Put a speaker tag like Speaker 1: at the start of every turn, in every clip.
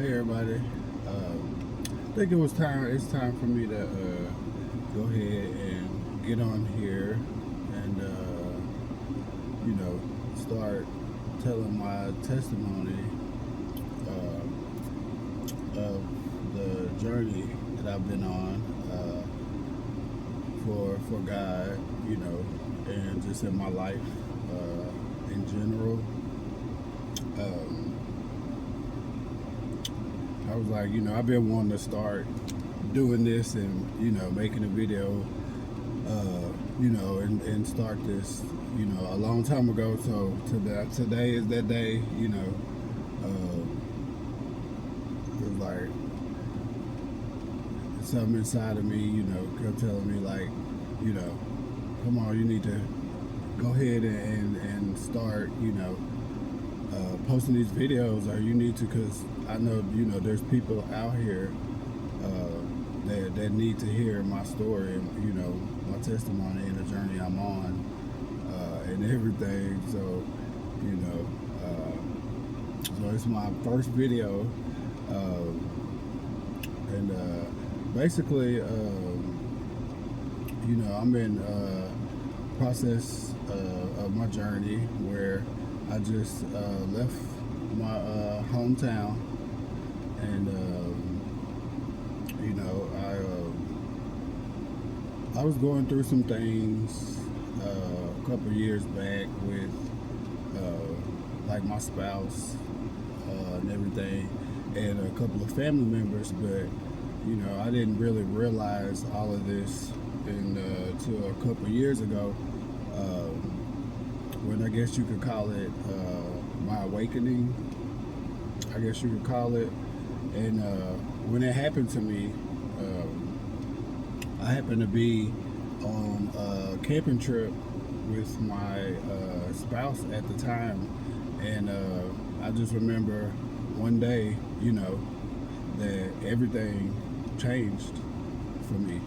Speaker 1: Hey everybody. I think it's time for me to go ahead and get on here and start telling my testimony of the journey that I've been on for God, and just in my life in general. Um, I was like, I've been wanting to start doing this and, making a video, and start this, a long time ago. So today is that day, it was like something inside of me, kept telling me like, come on, you need to go ahead and start, posting these videos, or you need to, because I know, there's people out here that need to hear my story and, my testimony and the journey I'm on and everything. So, so it's my first video, and basically, I'm in process of my journey where I just left my hometown, and I was going through some things a couple years back with like my spouse and everything, and a couple of family members, but I didn't really realize all of this until a couple of years ago, when I guess you could call it my awakening, I guess you could call it. And when it happened to me, I happened to be on a camping trip with my spouse at the time, and I just remember one day, that everything changed for me.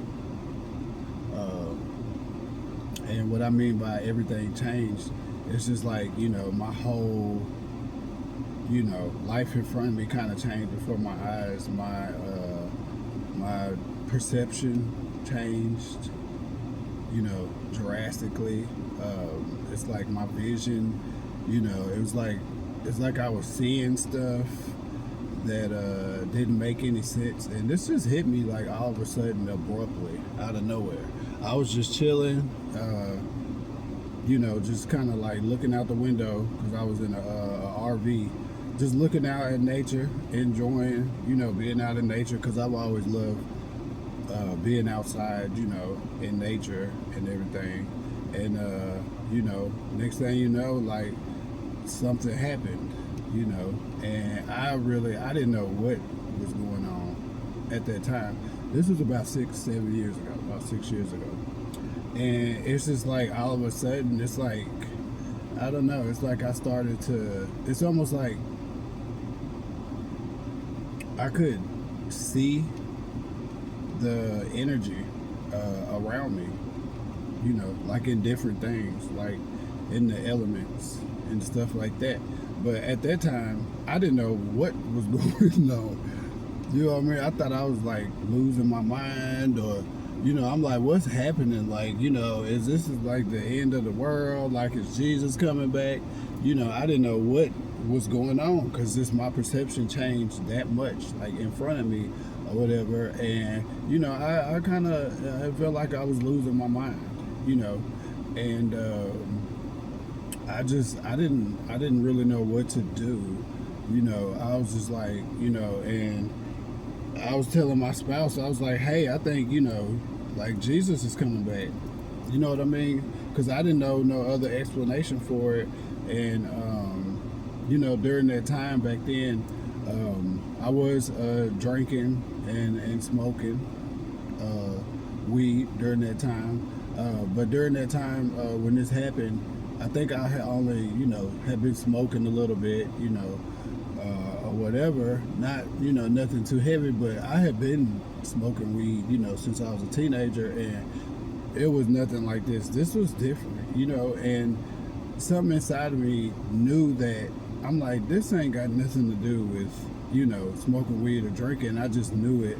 Speaker 1: And what I mean by everything changed, it's just like, my whole, life in front of me kind of changed before my eyes. My perception changed, drastically. It's like my vision, it's like I was seeing stuff that didn't make any sense, and this just hit me like all of a sudden, abruptly, out of nowhere. I was just chilling, just kind of like looking out the window, because I was in a RV, just looking out at nature, enjoying, being out in nature, because I've always loved being outside, in nature and everything. And next thing you know, like, something happened, and I didn't know what was going on at that time. This was about 6 years ago. And it's just like all of a sudden, it's like, I don't know, it's like I started to, it's almost like I could see the energy around me, like in different things, like in the elements and stuff like that. But at that time, I didn't know what was going on. You know what I mean? I thought I was like losing my mind, or, I'm like, what's happening? Like, is this like the end of the world? Like, is Jesus coming back? I didn't know what was going on, because my perception changed that much, like in front of me or whatever. And, I kind of, I felt like I was losing my mind, and I didn't really know what to do. I was just like, and I was telling my spouse, I was like, hey, I think, like Jesus is coming back. You know what I mean? Because I didn't know no other explanation for it. And, during that time back then, I was drinking and smoking weed during that time. But during that time, when this happened, I think I had only, had been smoking a little bit, or whatever. Not, nothing too heavy, but I had been smoking weed, since I was a teenager, and it was nothing like this. This was different, and something inside of me knew that, I'm like, this ain't got nothing to do with, smoking weed or drinking. I just knew it,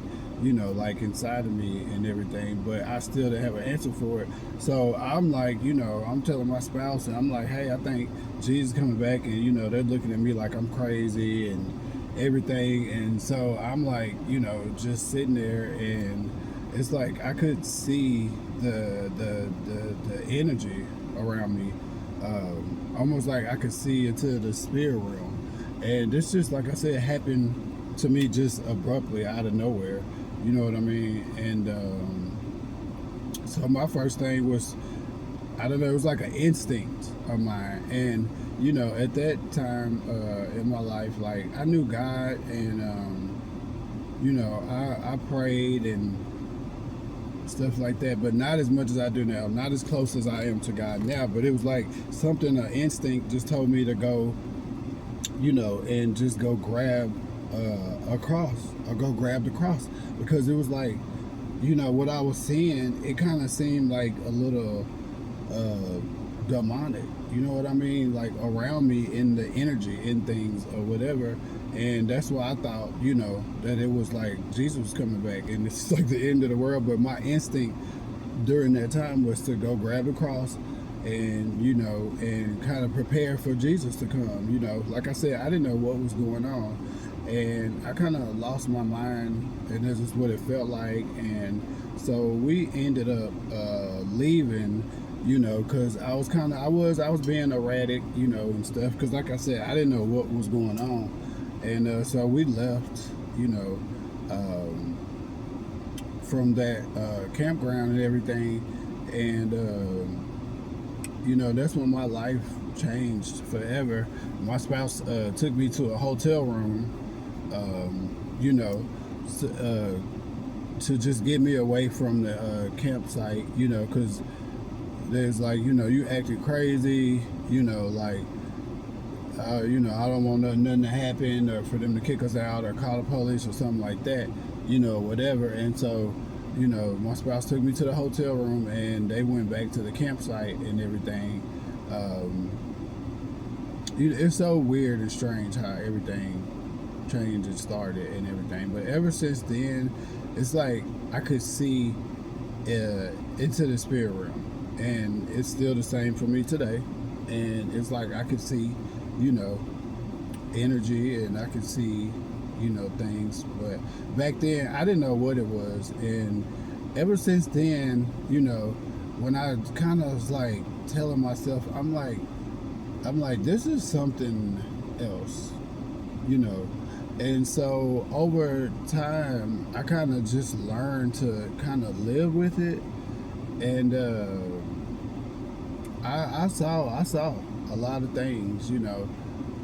Speaker 1: like inside of me and everything, but I still didn't have an answer for it. So I'm like, I'm telling my spouse, and I'm like, hey, I think Jesus is coming back, and they're looking at me like I'm crazy and everything. And so I'm like, just sitting there, and it's like I could see the energy around me, almost like I could see into the spirit realm. And this just, like I said, happened to me just abruptly out of nowhere. You know what I mean? And so my first thing was, I don't know, it was like an instinct of mine. And at that time in my life, like I knew God, and I prayed and stuff like that, but not as much as I do now, not as close as I am to God now. But it was like something, an instinct just told me to go, and just go grab a cross, or go grab the cross, because it was like, what I was seeing, it kind of seemed like a little demonic, you know what I mean, like around me, in the energy, in things or whatever. And that's why I thought, that it was like Jesus was coming back and it's like the end of the world. But my instinct during that time was to go grab the cross and, and kind of prepare for Jesus to come. Like I said, I didn't know what was going on. And I kind of lost my mind, and this is what it felt like. And so we ended up leaving, because I was being erratic, and stuff. Because like I said, I didn't know what was going on. And so we left, from that campground and everything. And, that's when my life changed forever. My spouse took me to a hotel room, to just get me away from the campsite, because there's like, you acting crazy, like, I don't want nothing to happen, or for them to kick us out or call the police or something like that, whatever. And so, my spouse took me to the hotel room, and they went back to the campsite and everything. It's so weird and strange how everything changed and started and everything. But ever since then, it's like I could see into the spirit realm, and it's still the same for me today. And it's like I could see, energy, and I could see, things. But back then, I didn't know what it was. And ever since then, when I kind of was like telling myself, I'm like, this is something else, And so over time, I kind of just learned to kind of live with it. And I saw a lot of things,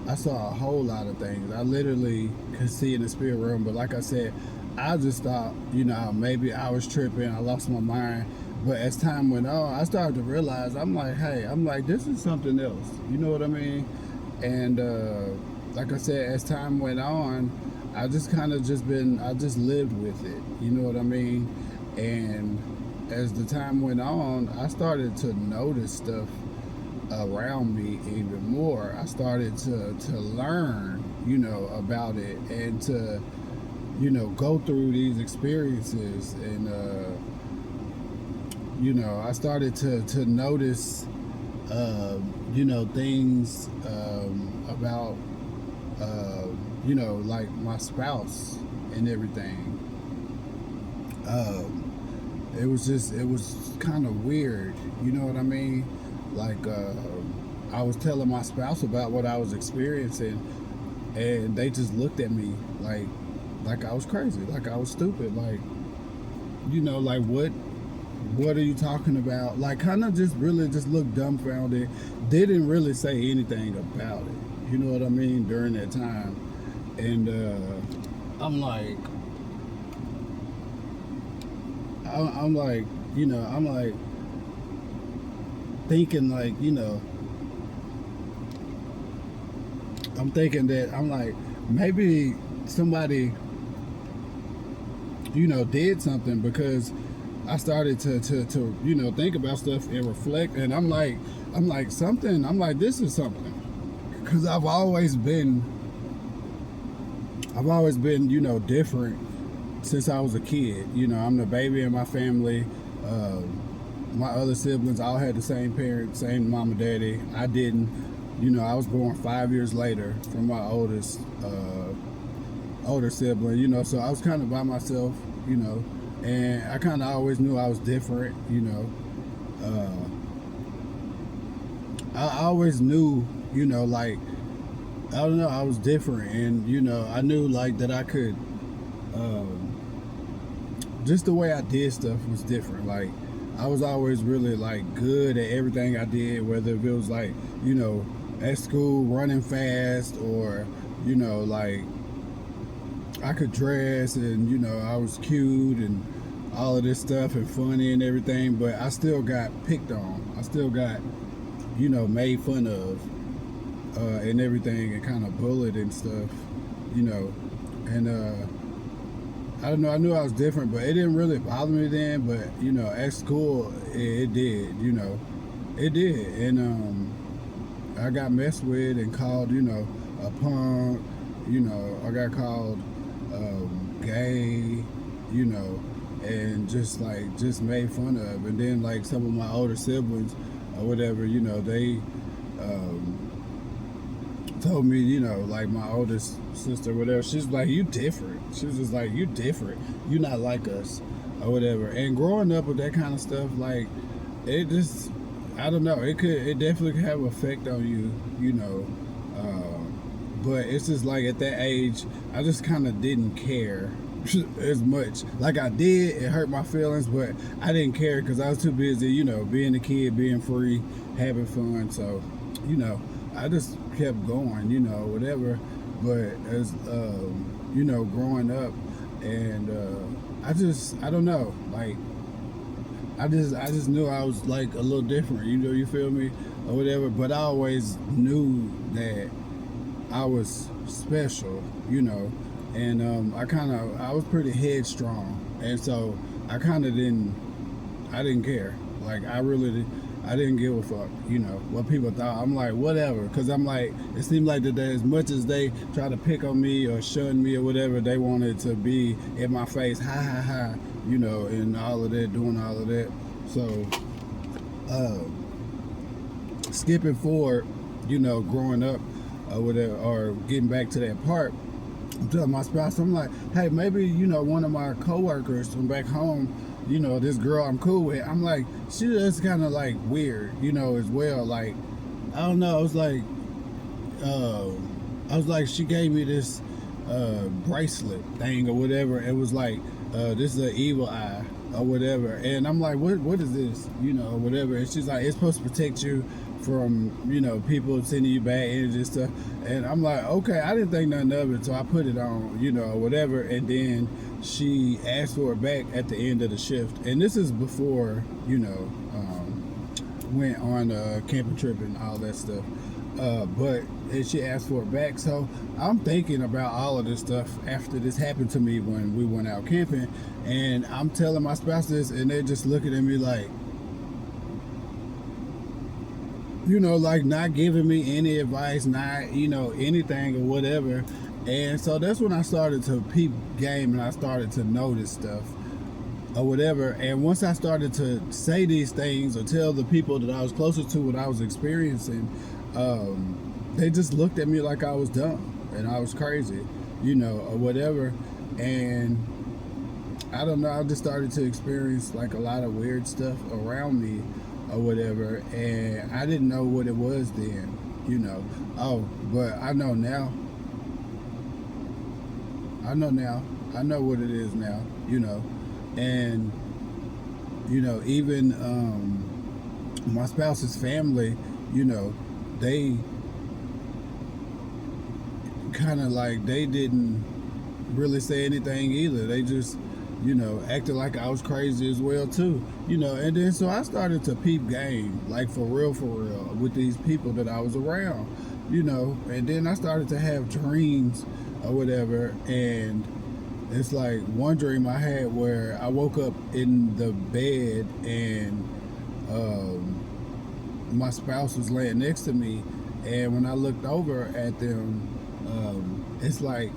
Speaker 1: I saw a whole lot of things. I literally could see in the spirit realm. But like I said, I just thought, maybe I was tripping, I lost my mind. But as time went on, I started to realize, I'm like, this is something else. You know what I mean? And like I said, as time went on, I just kind of I just lived with it. You know what I mean? And as the time went on, I started to notice stuff around me even more. I started to learn, about it, and to, go through these experiences. And, I started to notice, things about, like my spouse and everything. It was kind of weird, you know what I mean? Like, I was telling my spouse about what I was experiencing, and they just looked at me like I was crazy, like I was stupid, like, like what are you talking about? Like, kind of just really just looked dumbfounded, didn't really say anything about it, you know what I mean, during that time. And I'm like, I'm like, I'm like thinking, like, I'm thinking that, I'm like, maybe somebody, did something, because I started to think about stuff and reflect. And I'm like, this is something, because I've always been I've always been, different since I was a kid. I'm the baby in my family. My other siblings all had the same parents, same mom and daddy. I didn't. I was born 5 years later from my oldest older sibling. So I was kind of by myself. And I kind of always knew I was different. I always knew, like, I don't know, I was different, and I knew like that I could. Just the way I did stuff was different. Like, I was always really like good at everything I did, whether it was like, at school running fast, or like I could dress, and I was cute and all of this stuff and funny and everything, but I still got picked on. I still got made fun of, and everything, and kind of bullied and stuff, and I don't know. I knew I was different, but it didn't really bother me then. But at school, it did. It did, and I got messed with and called, a punk. I got called gay. And just made fun of. And then like some of my older siblings or whatever, they told me, like my oldest sister, whatever, she's like, you different. She was just like, you different. You not like us or whatever. And growing up with that kind of stuff, like, it just, I don't know, it definitely could have an effect on you, but it's just like at that age, I just kind of didn't care as much. Like I did, it hurt my feelings, but I didn't care because I was too busy, being a kid, being free, having fun. So, I just kept going, whatever. But as growing up, and I don't know, like I just knew I was like a little different, you feel me, or whatever. But I always knew that I was special, and I was pretty headstrong, and so I didn't care. Like I didn't give a fuck, what people thought. I'm like, whatever, because I'm like, it seemed like that as much as they try to pick on me or shun me or whatever, they wanted to be in my face, ha ha ha, and all of that, doing all of that. So, skipping forward, growing up or whatever, or getting back to that part, I'm telling my spouse, I'm like, hey, maybe, one of my coworkers from back home, this girl I'm cool with, I'm like, she is kind of like weird, as well. Like, I don't know, I was like, she gave me this bracelet thing or whatever. It was like, this is an evil eye or whatever. And I'm like, what is this, or whatever. And she's like, it's supposed to protect you from, people sending you bad energy and stuff. And I'm like, okay, I didn't think nothing of it, so I put it on, or whatever. And then she asked for it back at the end of the shift. And this is before, went on a camping trip and all that stuff. But she asked for it back. So I'm thinking about all of this stuff after this happened to me when we went out camping. And I'm telling my spouse this, and they're just looking at me like, like not giving me any advice, not, anything or whatever. And so that's when I started to peep game, and I started to notice stuff or whatever. And once I started to say these things or tell the people that I was closer to what I was experiencing, they just looked at me like I was dumb and I was crazy, or whatever. And I don't know, I just started to experience like a lot of weird stuff around me or whatever, and I didn't know what it was then, Oh, but I know now. I know what it is now, and even my spouse's family, they kind of like, they didn't really say anything either. They just acted like I was crazy as well too, and then so I started to peep game, like for real, with these people that I was around, and then I started to have dreams or whatever. And it's like one dream I had where I woke up in the bed, and my spouse was laying next to me, and when I looked over at them, it's like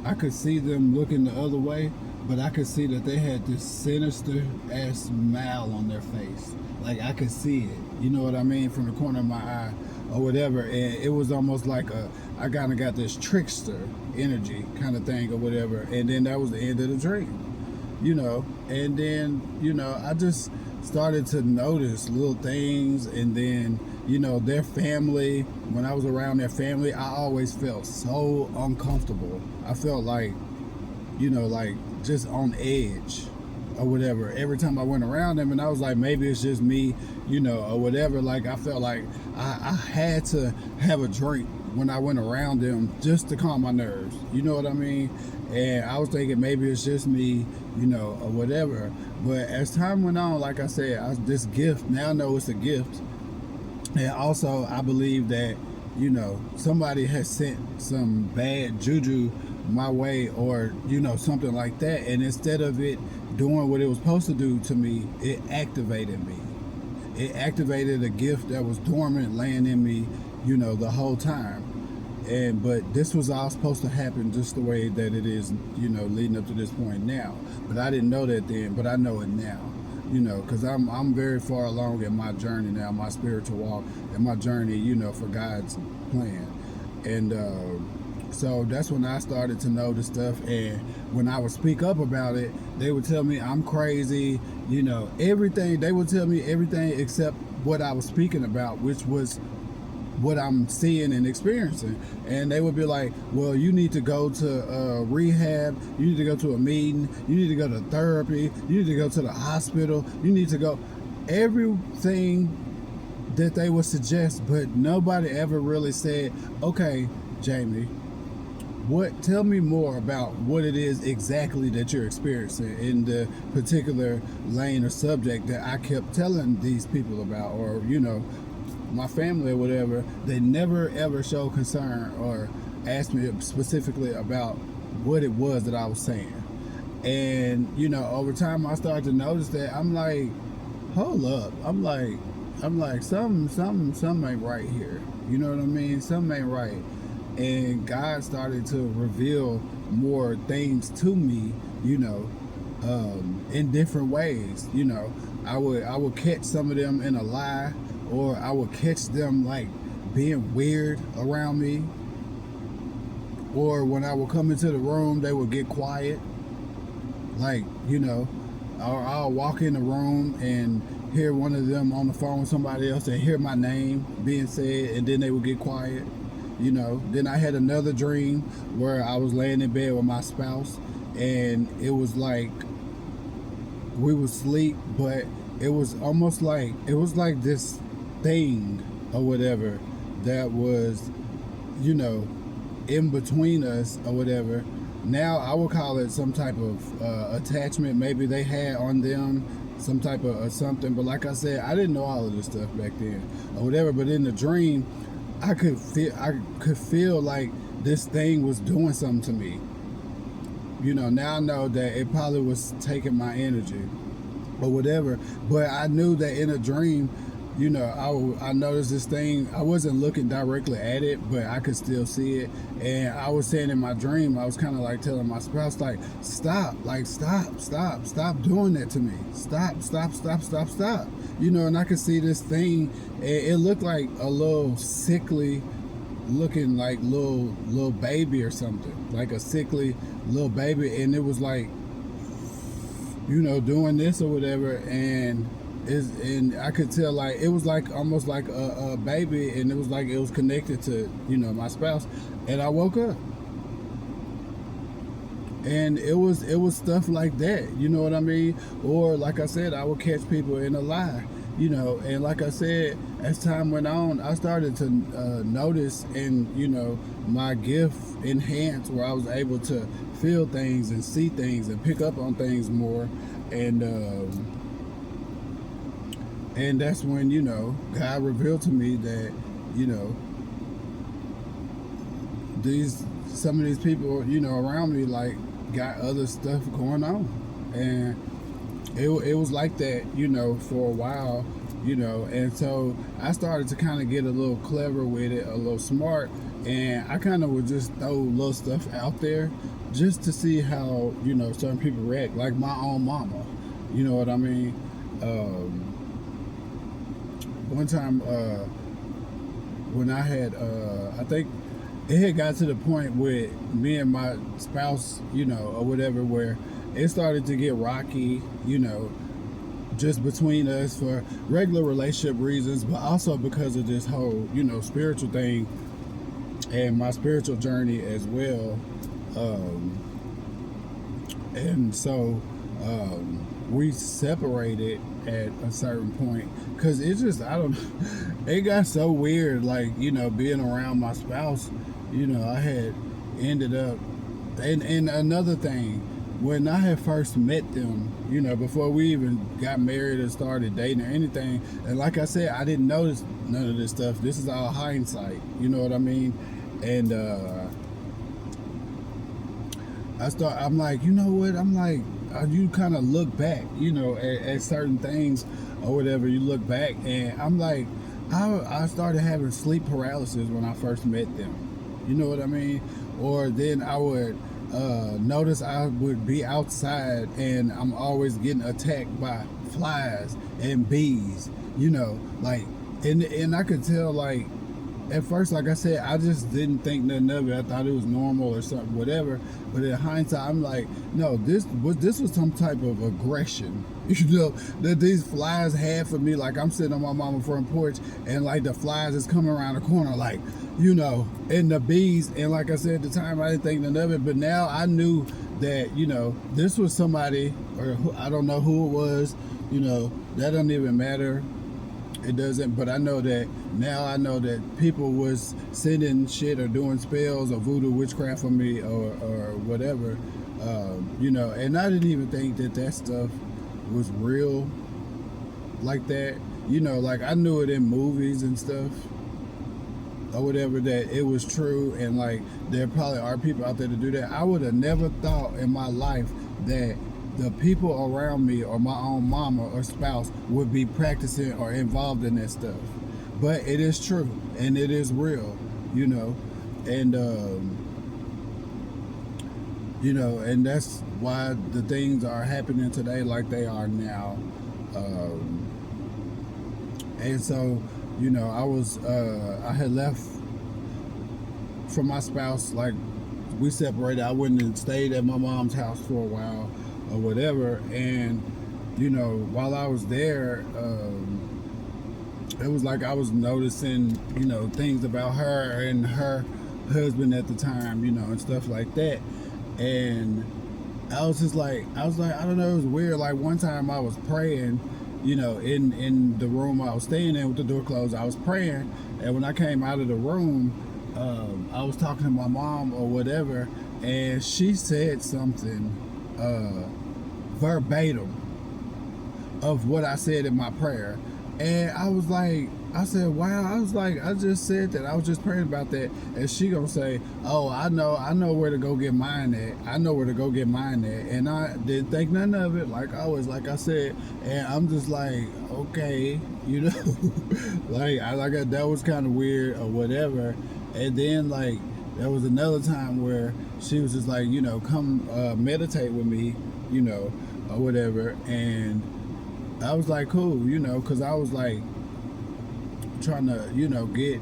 Speaker 1: I could see them looking the other way, but I could see that they had this sinister ass smile on their face. Like I could see it. You know what I mean? From the corner of my eye or whatever. And it was almost like I kind of got this trickster energy kind of thing or whatever. And then that was the end of the dream. And then, I just started to notice little things. And then, their family, when I was around their family, I always felt so uncomfortable. I felt like, like just on edge or whatever every time I went around them. And I was like, maybe it's just me, or whatever. Like I felt like I had to have a drink when I went around them just to calm my nerves. You know what I mean? And I was thinking maybe it's just me, or whatever. But as time went on, like I said, this gift, now I know it's a gift. And also I believe that, somebody has sent some bad juju my way, or, something like that. And instead of it doing what it was supposed to do to me, it activated me. It activated a gift that was dormant laying in me, the whole time. But this was all supposed to happen just the way that it is, leading up to this point now. But I didn't know that then, but I know it now, because I'm very far along in my journey now, my spiritual walk and my journey, for God's plan. And so that's when I started to know the stuff. And when I would speak up about it, they would tell me I'm crazy, everything. They would tell me everything except what I was speaking about, which was what I'm seeing and experiencing. And they would be like, well, you need to go to rehab, you need to go to a meeting, you need to go to therapy, you need to go to the hospital, you need to go, everything that they would suggest. But nobody ever really said, okay, Jamie, tell me more about what it is exactly that you're experiencing in the particular lane or subject that I kept telling these people about, or my family or whatever. They never ever showed concern or asked me specifically about what it was that I was saying. And over time I started to notice that I'm like, hold up, I'm like something ain't right here. You know what I mean? Something ain't right. And God started to reveal more things to me, in different ways. I would catch some of them in a lie, or I would catch them like being weird around me. Or when I would come into the room, they would get quiet. Like, I'll walk in the room and hear one of them on the phone with somebody else and hear my name being said, and then they would get quiet. Then I had another dream where I was laying in bed with my spouse, and it was like we would sleep, but it was almost like this thing or whatever that was, in between us or whatever. Now I would call it some type of attachment maybe they had on them, some type of something. But like I said, I didn't know all of this stuff back then or whatever. But in the dream, I could feel like this thing was doing something to me. Now I know that it probably was taking my energy or whatever. But I knew that in a dream, I noticed this thing. I wasn't looking directly at it, but I could still see it. And I was saying in my dream, I was kind of like telling my spouse, like, stop doing that to me. Stop. And I could see this thing. It looked like a little sickly looking, like little baby or something, like a sickly little baby. And it was like, doing this or whatever. And I could tell, like, it was like almost like a baby, and it was like it was connected to my spouse. And I woke up, and it was stuff like that. You know what I mean? Or like I said, I would catch people in a lie. And like I said, as time went on, I started to notice, and my gift enhanced, where I was able to feel things and see things and pick up on things more. And that's when, God revealed to me that, some of these people, around me, like, got other stuff going on. And it was like that, for a while, and so I started to kind of get a little clever with it, a little smart, and I kind of would just throw little stuff out there just to see how, certain people react, like my own mama. You know what I mean? One time, when I had, I think it had got to the point with me and my spouse, or whatever, where it started to get rocky, just between us for regular relationship reasons, but also because of this whole, spiritual thing and my spiritual journey as well. And so we separated at a certain point because it just, I don't it got so weird, like, being around my spouse. I had ended up, and another thing, when I had first met them, before we even got married or started dating or anything, and like I said, I didn't notice none of this stuff. This is all hindsight, you know what I mean? And I'm like, you know what? I'm like, you kind of look back, at certain things or whatever. You look back, and I'm like, I started having sleep paralysis when I first met them. You know what I mean? Or then I would notice I would be outside and I'm always getting attacked by flies and bees, like, and I could tell, like, at first, like I said, I just didn't think nothing of it. I thought it was normal or something, whatever. But in hindsight, I'm like, no, this was some type of aggression, that these flies had for me. Like, I'm sitting on my mama's front porch, and like the flies is coming around the corner, like, and the bees. And like I said at the time, I didn't think nothing of it. But now I knew that, this was somebody, or I don't know who it was. That doesn't even matter. It doesn't, but I know that people was sending shit or doing spells or voodoo witchcraft on me or whatever, and I didn't even think that stuff was real like that. Like, I knew it in movies and stuff or whatever, that it was true, and like there probably are people out there to do that. I would have never thought in my life that the people around me or my own mama or spouse would be practicing or involved in that stuff. But it is true, and it is real, and and that's why the things are happening today like they are now. And so, I had left from my spouse, like, we separated. I went and stayed at my mom's house for a while or whatever, and while I was there, it was like I was noticing things about her and her husband at the time, and stuff like that. And I was like, I don't know, it was weird. Like, one time I was praying, in the room I was staying in with the door closed. I was praying, and when I came out of the room, I was talking to my mom or whatever, and she said something verbatim of what I said in my prayer. And I was like, I said, wow. I was like, I just said that. I was just praying about that. And she gonna say, oh, I know where to go get mine at. I know where to go get mine at. And I didn't think none of it, like always, like I said. And I'm just like, okay, that was kind of weird or whatever. And then, like, there was another time where she was just like, come meditate with me, or whatever. And I was like, cool, because I was like trying to, get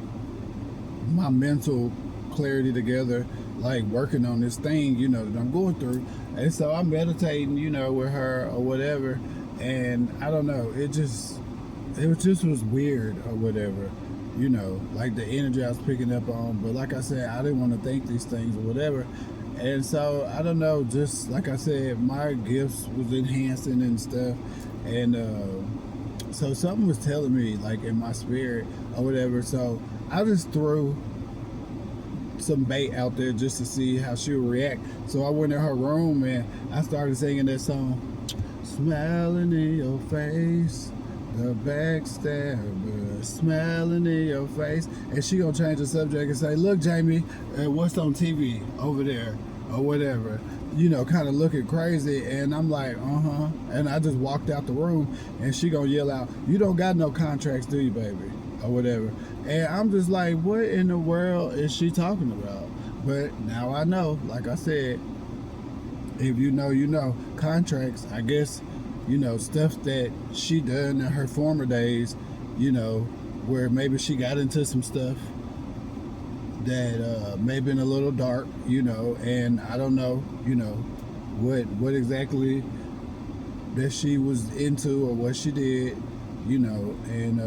Speaker 1: my mental clarity together, like working on this thing, that I'm going through. And so I'm meditating, with her or whatever. And I don't know, it just was weird or whatever, like the energy I was picking up on. But like I said, I didn't want to think these things or whatever. And so, I don't know, just like I said, my gifts was enhancing and stuff. And so something was telling me, like, in my spirit or whatever. So I just threw some bait out there just to see how she would react. So I went in her room and I started singing that song, smiling in your face, the backstabber, smiling in your face. And she gonna change the subject and say, look, Jamie, what's on TV over there or whatever, kind of looking crazy. And I'm like, and I just walked out the room, and she gonna yell out, you don't got no contracts, do you, baby, or whatever. And I'm just like, what in the world is she talking about? But now I know, like I said, If you know, you know. Contracts, I guess, stuff that she done in her former days, where maybe she got into some stuff that may have been a little dark, and I don't know, what exactly that she was into or what she did, and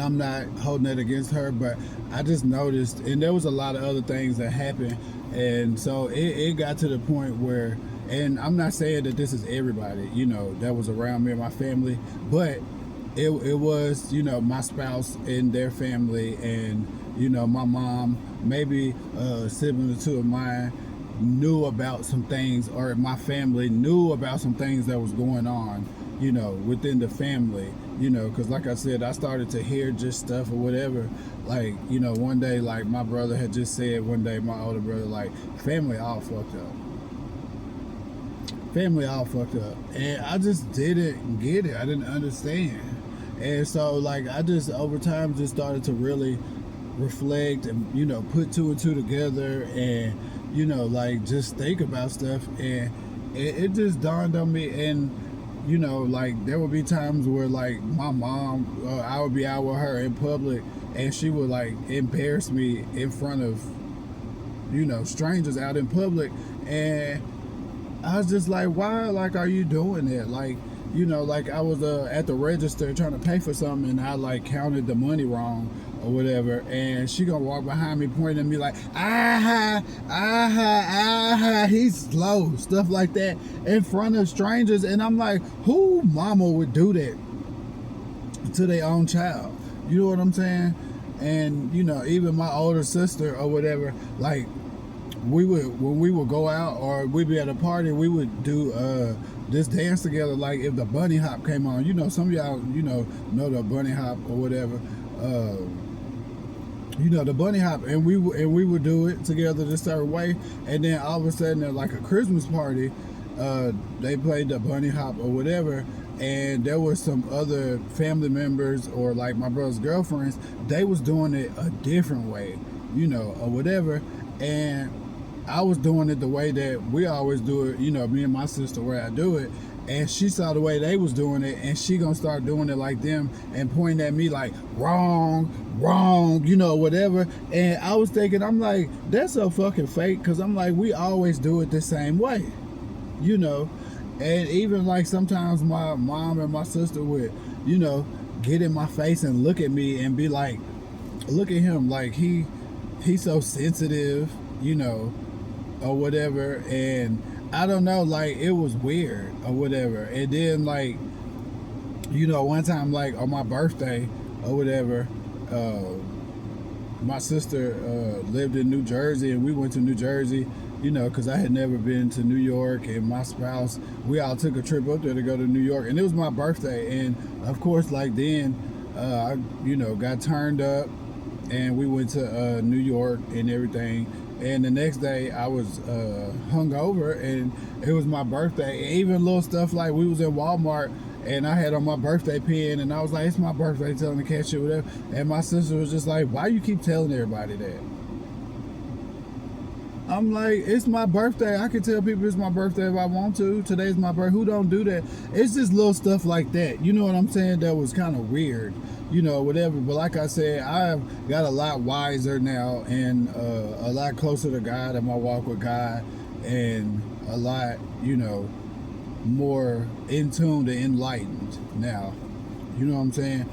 Speaker 1: I'm not holding that against her, but I just noticed, and there was a lot of other things that happened, and so it got to the point where, and I'm not saying that this is everybody, that was around me and my family, but it was, my spouse and their family, and, my mom, maybe a sibling or two of mine knew about some things, or my family knew about some things that was going on, within the family, because like I said, I started to hear just stuff or whatever. Like, one day, like my brother had just said one day, my older brother, like, family all fucked up. Family all fucked up. And I just didn't get it. I didn't understand. And so, like, I just over time just started to really reflect and, put two and two together and, like just think about stuff. And it just dawned on me. And, like there would be times where like my mom, I would be out with her in public and she would like embarrass me in front of, strangers out in public. And I was just like, why, like, are you doing that? Like, like I was at the register trying to pay for something and I like counted the money wrong or whatever, and she gonna walk behind me pointing at me like, he's slow, stuff like that in front of strangers. And I'm like, who mama would do that to their own child? You know what I'm saying? And, even my older sister or whatever, like, when we would go out or we'd be at a party, we would do this dance together. Like if the bunny hop came on, some of y'all know the bunny hop or whatever, the bunny hop, and we would do it together this certain way. And then all of a sudden at like a Christmas party, they played the bunny hop or whatever, and there was some other family members or like my brother's girlfriends, they was doing it a different way, or whatever. And I was doing it the way that we always do it, me and my sister, where I do it. And she saw the way they was doing it, and she gonna start doing it like them and pointing at me like, wrong, whatever. And I was thinking, I'm like, that's so fucking fake, because I'm like, we always do it the same way, And even like sometimes my mom and my sister would, get in my face and look at me and be like, look at him, like he's so sensitive, or whatever. And I don't know, like it was weird or whatever. And then like, one time like on my birthday or whatever, my sister lived in New Jersey, and we went to New Jersey, because I had never been to New York, and my spouse, we all took a trip up there to go to New York, and it was my birthday. And of course, like then, I, got turned up, and we went to New York and everything. And the next day I was hungover, and it was my birthday. And even little stuff like we was in Walmart, and I had on my birthday pin, and I was like, it's my birthday, telling the cashier whatever. And my sister was just like, why you keep telling everybody that? I'm like, it's my birthday. I can tell people it's my birthday if I want to. Today's my birthday. Who don't do that? It's just little stuff like that. You know what I'm saying? That was kind of weird, whatever. But like I said, I've got a lot wiser now, and a lot closer to God in my walk with God, and a lot, more in tune and enlightened now. You know what I'm saying?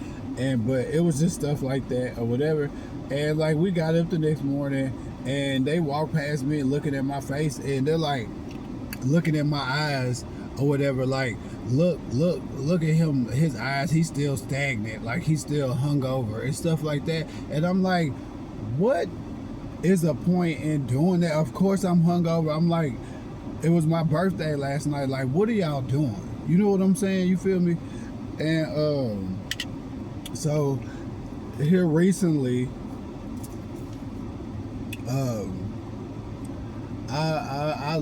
Speaker 1: But it was just stuff like that or whatever. And like we got up the next morning, and they walked past me and looking at my face, and they're like looking at my eyes or whatever, like look at him, his eyes, he's still stagnant, like he's still hungover and stuff like that. And I'm like, what is the point in doing that? Of course I'm hungover. I'm like, it was my birthday last night, like what are y'all doing? You know what I'm saying? You feel me? And so here recently, I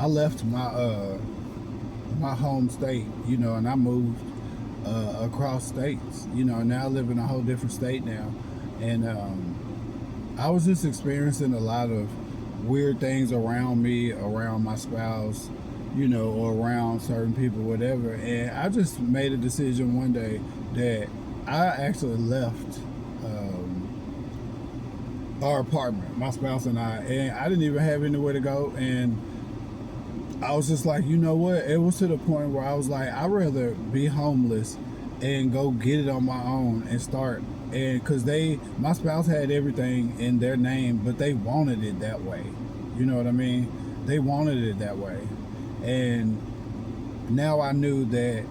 Speaker 1: left my home state, and I moved across states, and now I live in a whole different state now. And I was just experiencing a lot of weird things around me, around my spouse, or around certain people, whatever. And I just made a decision one day that I actually left our apartment, my spouse and I didn't even have anywhere to go. And I was just like, you know what? It was to the point where I was like, I'd rather be homeless and go get it on my own and start. And because my spouse had everything in their name, but they wanted it that way. You know what I mean? They wanted it that way. And now I knew that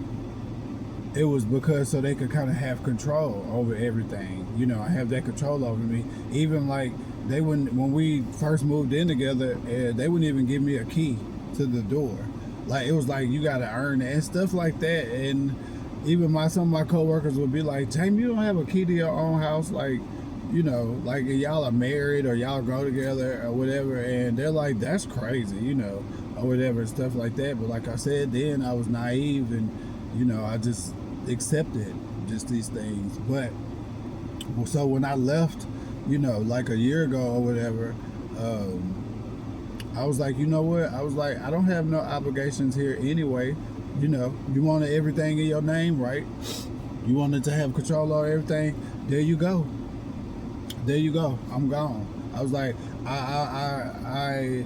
Speaker 1: it was because so they could kind of have control over everything. I have that control over me. Even like they wouldn't, when we first moved in together, they wouldn't even give me a key to the door. Like it was like you got to earn it and stuff like that. And even some of my coworkers would be like, Jamie, you don't have a key to your own house, like like y'all are married or y'all go together or whatever. And they're like, that's crazy, or whatever, stuff like that. But like I said, then I was naive and I just accepted just these things. But so when I left, like a year ago or whatever, I was like, you know what? I was like, I don't have no obligations here anyway. You wanted everything in your name, right? You wanted to have control over everything. There you go. There you go. I'm gone. I was like, I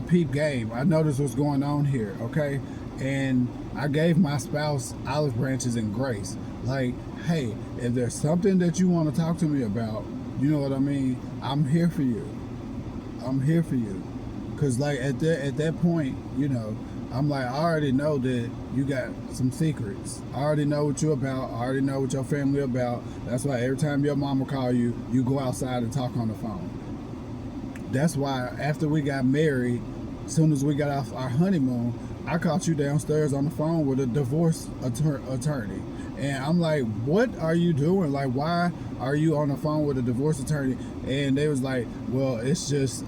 Speaker 1: peep game. I noticed what's going on here, okay? And I gave my spouse olive branches and grace. Like, hey, if there's something that you want to talk to me about, you know what I mean? I'm here for you. I'm here for you. Cause like at that point, I'm like, I already know that you got some secrets. I already know what you're about. I already know what your family about. That's why every time your mama call you, you go outside and talk on the phone. That's why after we got married, as soon as we got off our honeymoon, I caught you downstairs on the phone with a divorce attorney. And I'm like, what are you doing? Like, why are you on the phone with a divorce attorney? And they was like, well, it's just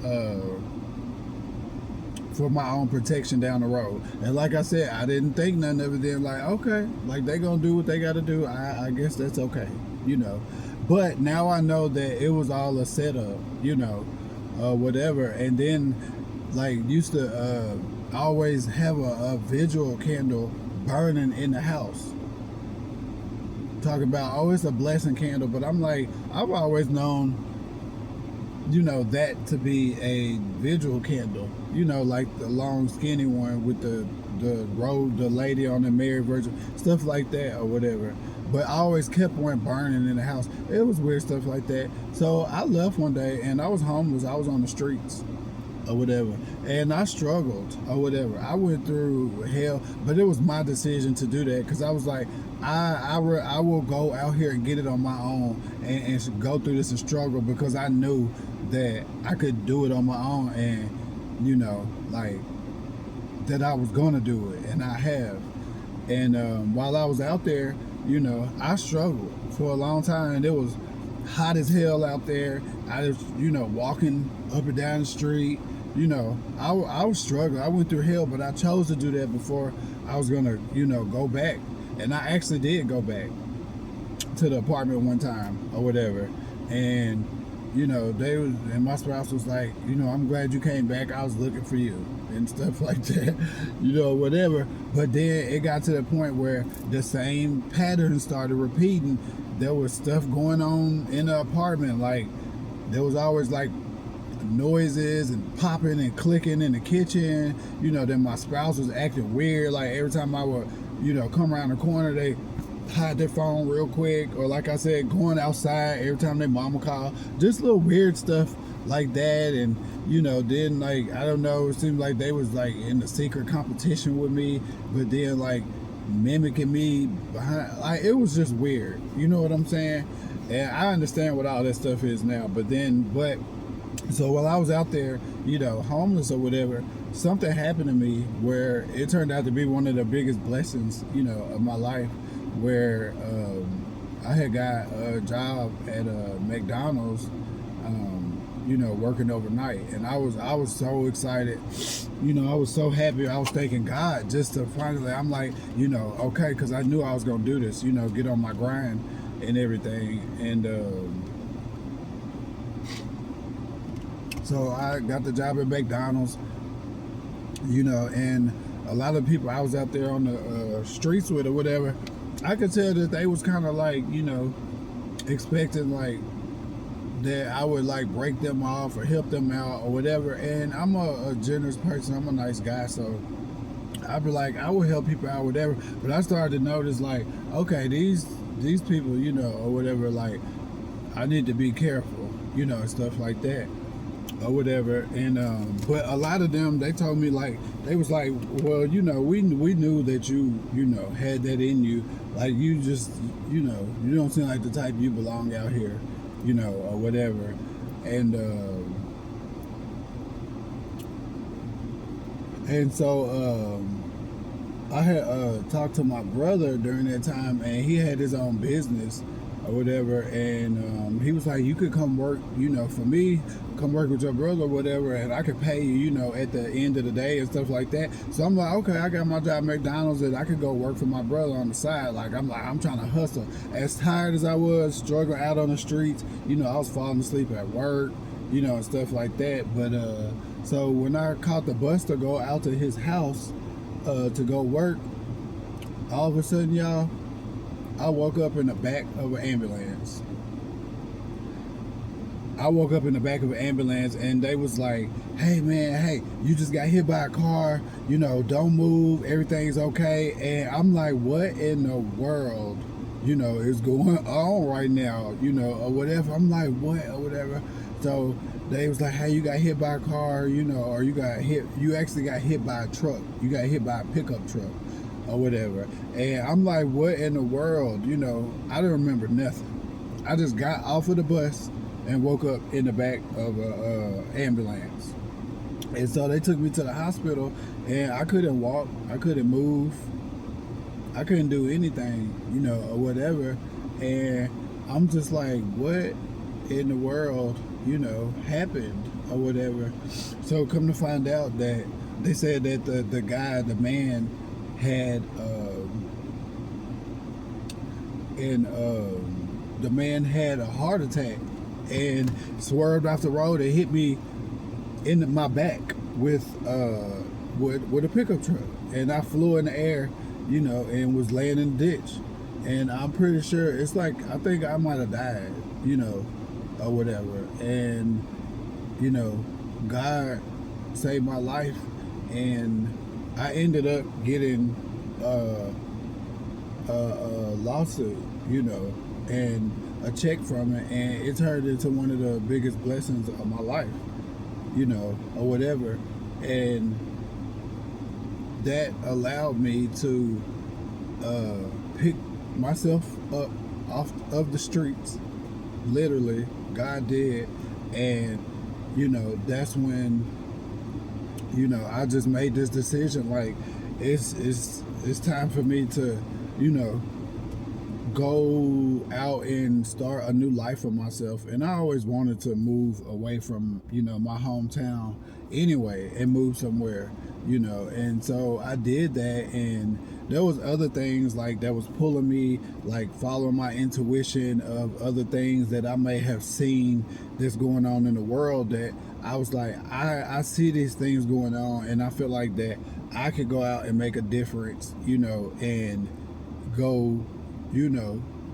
Speaker 1: for my own protection down the road. And like I said, I didn't think nothing of it then. Like, okay, like they gonna do what they gotta do. I guess that's okay, But now I know that it was all a setup, whatever. And then like used to always have a vigil candle burning in the house. Talk about, oh, it's a blessing candle. But I'm like, I've always known that to be a vigil candle, like the long skinny one with the lady on the Mary Virgin, stuff like that or whatever. But I always kept one burning in the house. It was weird stuff like that. So I left one day and I was homeless. I was on the streets or whatever, and I struggled or whatever. I went through hell, but it was my decision to do that because I was like, I will go out here and get it on my own and go through this and struggle because I knew that I could do it on my own and like that I was gonna do it, and I have. And while I was out there, I struggled for a long time, and it was hot as hell out there. I was walking up and down the street. I was struggling. I went through hell, but I chose to do that before I was gonna go back. And I actually did go back to the apartment one time or whatever. And and my spouse was like, I'm glad you came back. I was looking for you and stuff like that, whatever. But then it got to the point where the same pattern started repeating. There was stuff going on in the apartment. Like there was always like noises and popping and clicking in the kitchen. Then my spouse was acting weird. Like every time I would, come around the corner, they hide their phone real quick, or like I said, going outside every time their mama call, just little weird stuff like that. And then like I don't know, it seemed like they was like in a secret competition with me, but then like mimicking me behind. Like it was just weird, you know what I'm saying? And I understand what all that stuff is now, but so while I was out there, homeless or whatever, something happened to me where it turned out to be one of the biggest blessings, of my life, where I had got a job at McDonald's, working overnight, and I was so excited, I was so happy. I was thanking God just to finally, I'm like, okay, because I knew I was gonna do this, get on my grind and everything, and So I got the job at McDonald's, and a lot of people I was out there on the streets with or whatever, I could tell that they was kind of like, expecting like that I would like break them off or help them out or whatever. And I'm a generous person. I'm a nice guy, so I'd be like, I would help people out, whatever. But I started to notice like, okay, these people, or whatever, like I need to be careful, and stuff like that or whatever. And but a lot of them, they told me like, they was like, well, we knew that you had that in you, like you just, you don't seem like the type you belong out here, or whatever. And so I had talked to my brother during that time, and he had his own business or whatever, and he was like, you could come work, for me, come work with your brother or whatever, and I could pay you, at the end of the day and stuff like that. So I'm like, okay, I got my job at McDonald's, and I could go work for my brother on the side. I'm trying to hustle. As tired as I was, struggling out on the streets, I was falling asleep at work, and stuff like that. But so when I caught the bus to go out to his house to go work, all of a sudden, y'all, I woke up in the back of an ambulance. And they was like, hey man, you just got hit by a car, don't move, everything's okay. And I'm like, what in the world, is going on right now, or whatever. I'm like, what, or whatever. So they was like, hey, you got hit by a car, or you actually got hit by a truck. You got hit by a pickup truck or whatever. And I'm like, what in the world? I don't remember nothing. I just got off of the bus and woke up in the back of a ambulance. And so they took me to the hospital, and I couldn't walk, I couldn't move, I couldn't do anything, or whatever. And I'm just like, what in the world, happened or whatever. So come to find out that they said that the man had the man had a heart attack and swerved off the road and hit me in my back with a pickup truck, and I flew in the air, and was laying in the ditch. And I'm pretty sure it's like, I think I might have died, or whatever. And God saved my life, and I ended up getting a lawsuit, and a check from it, and it turned into one of the biggest blessings of my life, or whatever. And that allowed me to pick myself up off of the streets, literally. God did. And that's when I just made this decision, like it's time for me to go out and start a new life for myself. And I always wanted to move away from my hometown anyway and move somewhere, and so I did that. And there was other things like that was pulling me, like following my intuition of other things that I may have seen that's going on in the world, that I was like, I see these things going on, and I feel like that I could go out and make a difference, and go,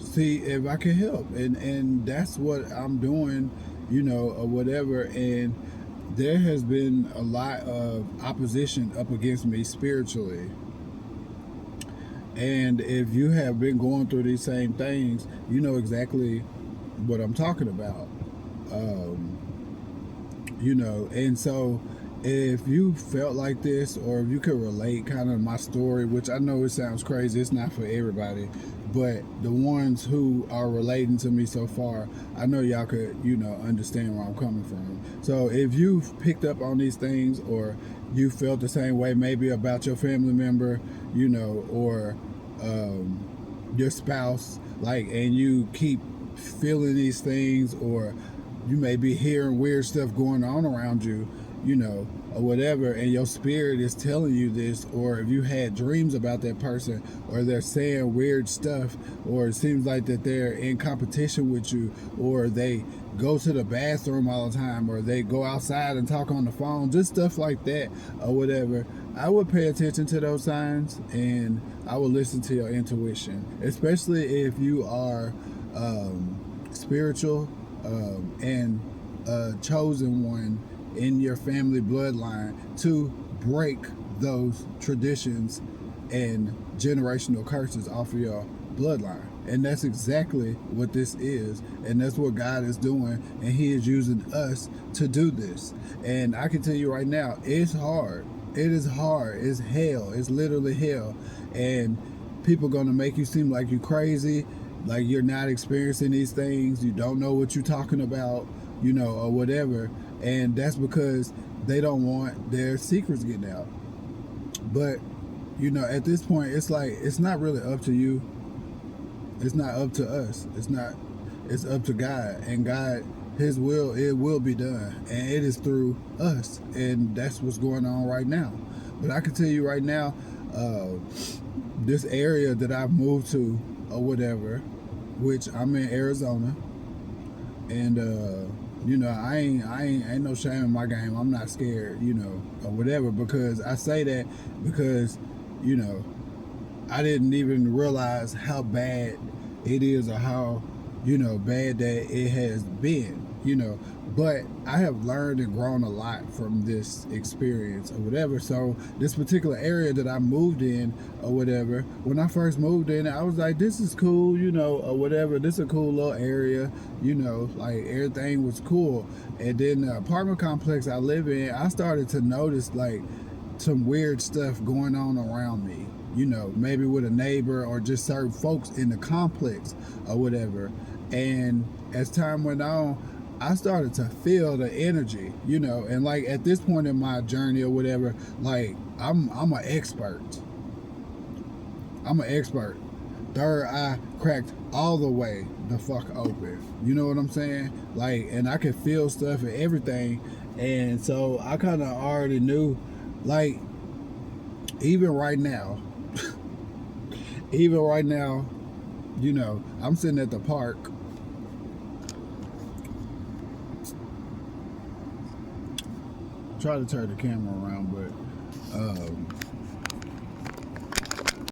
Speaker 1: see if I can help. And that's what I'm doing, or whatever. And there has been a lot of opposition up against me spiritually. And if you have been going through these same things, you know exactly what I'm talking about. And so if you felt like this, or if you could relate kind of my story, which I know it sounds crazy, it's not for everybody, but the ones who are relating to me so far, I know y'all could, understand where I'm coming from. So if you've picked up on these things, or you felt the same way maybe about your family member, or your spouse, like, and you keep feeling these things, or you may be hearing weird stuff going on around you, you know, or whatever, and your spirit is telling you this, or if you had dreams about that person, or they're saying weird stuff, or it seems like that they're in competition with you, or they go to the bathroom all the time, or they go outside and talk on the phone, just stuff like that, or whatever, I would pay attention to those signs, and I would listen to your intuition, especially if you are spiritual and a chosen one in your family bloodline to break those traditions and generational curses off of your bloodline. And that's exactly what this is, and that's what God is doing, and He is using us to do this. And I can tell you right now, it's hard. It is hard. It's hell. It's literally hell. And people are going to make you seem like you're crazy, like you're not experiencing these things, you don't know what you're talking about, you know, or whatever. And that's because they don't want their secrets getting out. But, you know, at this point, it's like, it's not really up to you. It's not up to us. It's up to God. And God, His will, it will be done. And it is through us. And that's what's going on right now. But I can tell you right now, this area that I've moved to or whatever, which I'm in Arizona, and you know, I ain't no shame in my game. I'm not scared, you know, or whatever, because I say that because, you know, I didn't even realize how bad it is, or how, you know, bad that it has been, you know. But I have learned and grown a lot from this experience or whatever. So this particular area that I moved in or whatever, when I first moved in, I was like, this is cool, you know, or whatever. This is a cool little area, you know, like everything was cool. And then the apartment complex I live in, I started to notice like some weird stuff going on around me, you know, maybe with a neighbor or just certain folks in the complex or whatever. And as time went on, I started to feel the energy, you know, and like at this point in my journey or whatever, like I'm an expert. I'm an expert. Third eye cracked all the way the fuck open. You know what I'm saying? Like, and I could feel stuff and everything. And so I kind of already knew, like, even right now, you know, I'm sitting at the park. Try to turn the camera around, but